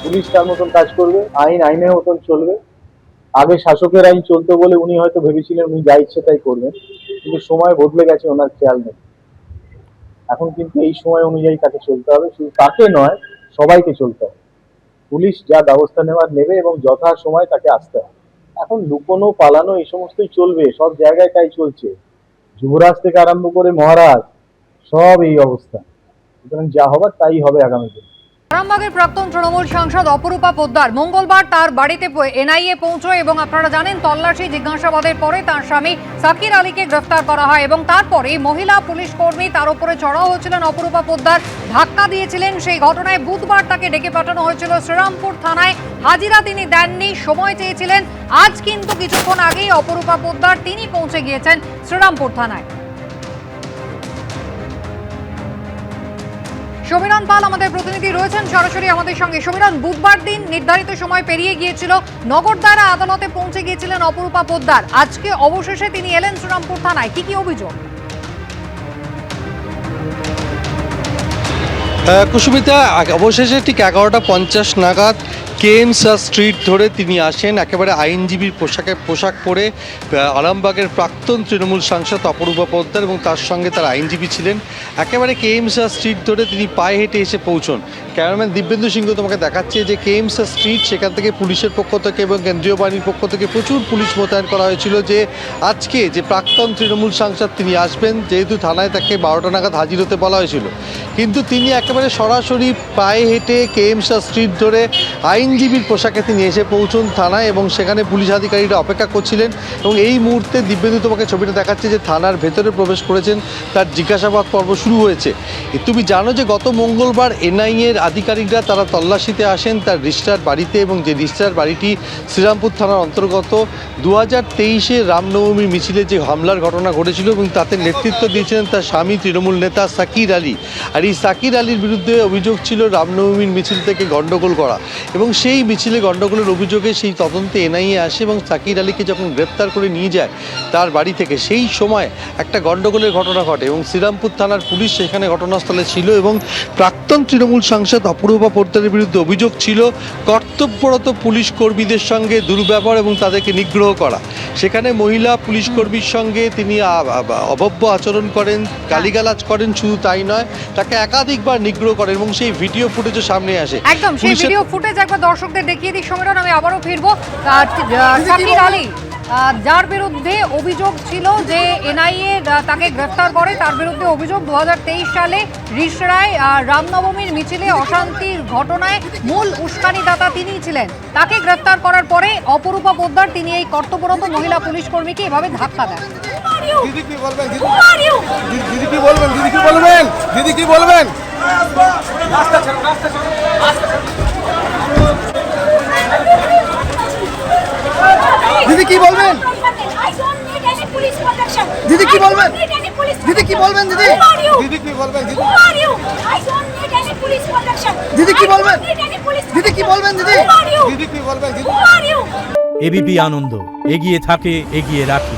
Police তার মতন কাজ করবে, আইন আইনের মতন চলবে। আগে শাসকের আইন চলতো বলে উনি হয়তো ভেবেছিলেন উনি যা ইচ্ছে তাই করবেন, কিন্তু সময় বদলে গেছে, ওনার খেয়াল নেই। এখন কিন্তু এই সময় অনুযায়ী তাকে চলতে হবে, শুধু তাকে নয় সবাইকে চলতে হবে। পুলিশ যা ব্যবস্থা নেওয়ার নেবে এবং যথা সময় তাকে আসতে হবে। এখন লুকোনো পালানো এই সমস্তই চলবে, সব জায়গায় তাই চলছে। যুবরাজ থেকে আরম্ভ করে মহারাজ সব এই অবস্থা। সুতরাং যা হবার তাই হবে আগামী দিন। আরামবাগের প্রাক্তন তৃণমূল সাংসদ অপরূপা পোদ্দার মঙ্গলবার তার বাড়িতে এনআইএ পৌঁছয় এবং আপনারা জানেন তল্লাশি জিজ্ঞাসাবাদের পরে তার স্বামী সাকির আলীকে গ্রেফতার করা হয় এবং তারপরে মহিলা পুলিশ কর্মী তার উপরে চড়াও হয়েছিলেন অপরূপা পোদ্দার, ধাক্কা দিয়েছিলেন। সেই ঘটনায় বুধবার তাকে ডেকে পাঠানো হয়েছিল শ্রীরামপুর থানায়। হাজিরা তিনি দেননি, সময় চেয়েছিলেন। আজ কিন্তু কিছুক্ষণ আগেই অপরূপা পোদ্দার তিনি পৌঁছে গিয়েছেন শ্রীরামপুর থানায়। সমীরণ পাল আমাদের প্রতিনিধি রয়েছেন সরাসরি আমাদের সঙ্গে। সমীরণ, বুধবার দিন নির্ধারিত সময় পেরিয়ে গিয়েছিল, নগরদারা আদালতে পৌঁছে গিয়েছিলেন অপরূপা পোদ্দার। আজকে অবশেষে তিনি এলেন শ্রীরামপুর থানায়, কি কি অভিযোগ? কুসুমিতা, অবশেষে ঠিক 11:50 নাগাদ কেএমসার স্ট্রিট ধরে তিনি আসেন। একেবারে আইনজীবীর পোশাক পরে আরামবাগের প্রাক্তন তৃণমূল সাংসদ অপরূপা পোদ্দার এবং তার সঙ্গে তার আইনজীবী ছিলেন। একেবারে কেএমসার স্ট্রিট ধরে তিনি পায়ে হেঁটে এসে পৌঁছন। ক্যামেরাম্যান দিব্যেন্দু সিংহ তোমাকে দেখাচ্ছে যে কেএমসার স্ট্রিট, সেখান থেকে পুলিশের পক্ষ থেকে এবং কেন্দ্রীয় বাহিনীর পক্ষ থেকে প্রচুর পুলিশ মোতায়েন করা হয়েছিল যে আজকে যে প্রাক্তন তৃণমূল সাংসদ তিনি আসবেন, যেহেতু থানায় তাকে 12টা নাগাদ হাজির হতে বলা হয়েছিল। কিন্তু তিনি একেবারে সরাসরি পায়ে হেঁটে কেএমসার স্ট্রিট ধরে আইনজীবীর পোশাকে তিনি এসে পৌঁছন থানায় এবং সেখানে পুলিশ আধিকারিকরা অপেক্ষা করছিলেন। এবং এই মুহূর্তে দিব্যেন্দু তোমাকে ছবিটা দেখাচ্ছে যে থানার ভেতরে প্রবেশ করেছেন, তার জিজ্ঞাসাবাদ পর্ব শুরু হয়েছে। তুমি জানো যে গত মঙ্গলবার এনআইএর আধিকারিকরা তারা তল্লাশিতে আসেন তার রিস্টার বাড়িতে, এবং যে রিস্টার বাড়িটি শ্রীরামপুর থানার অন্তর্গত। 2023-এ রামনবমীর মিছিলে যে হামলার ঘটনা ঘটেছিল এবং তাতে নেতৃত্ব দিয়েছিলেন তার স্বামী তৃণমূল নেতা সাকির আলী। আর এই সাকির আলীর বিরুদ্ধে অভিযোগ ছিল রামনবমীর মিছিল থেকে গণ্ডগোল করা, এবং সেই মিছিলে গণ্ডগোলের অভিযোগে সেই তদন্তে এনআইএ আসে এবং সাকির আলীকে যখন গ্রেপ্তার করে নিয়ে যায় তার বাড়ি থেকে, সেই সময় একটা গণ্ডগোলের ঘটনা ঘটে এবং শ্রীরামপুর থানার পুলিশ সেখানে ঘটনাস্থলে ছিল। এবং প্রাক্তন তৃণমূল সাংসদ অপরূপা পোদ্দারের বিরুদ্ধে অভিযোগ ছিল কর্তব্যরত পুলিশ কর্মীদের সঙ্গে দুর্ব্যবহার এবং তাদেরকে নিগ্রহ করা। সেখানে মহিলা পুলিশ কর্মীর সঙ্গে তিনি অভব্য আচরণ করেন, গালিগালাজ করেন, শুধু তাই নয় তাকে একাধিকবার নিগ্রহ করেন এবং সেই ভিডিও ফুটেজও সামনে আসে। একদম সেই ভিডিও ফুটেজ একবার দর্শকদের দেখিয়ে দিই সমীরণ, আমি আবারও ফিরবো। সাকির আলী, যার বিরুদ্ধে অভিযোগ ছিল যে এনআইএ তাকে গ্রেফতার করে, তার বিরুদ্ধে অভিযোগ 2023 সালে রিসরায় রামনবমীর মিছিলে অশান্তির ঘটনায় মূল উস্কানিদাতা তিনিই ছিলেন। তাকে গ্রেফতার করার পরে অপরূপা পোদ্দার তিনি এই কর্তব্যরত মহিলা পুলিশ কর্মীকে এভাবে ধাক্কা দেন। দিদি কি বলবেন? দিদি কি বলবেন? দিদি কি বলবেন? দিদি কি বলবেন? দিদি কি বলবেন? দিদি কি বলবেন? দিদি কি বলবেন? দিদি দিদি কি বলবেন? দিদি কি বলবেন? দিদি কি বলবেন? দিদি দিদি কি বলবেন? দিদি এবিপি আনন্দ এগিয়ে থাকে, এগিয়ে রাখে।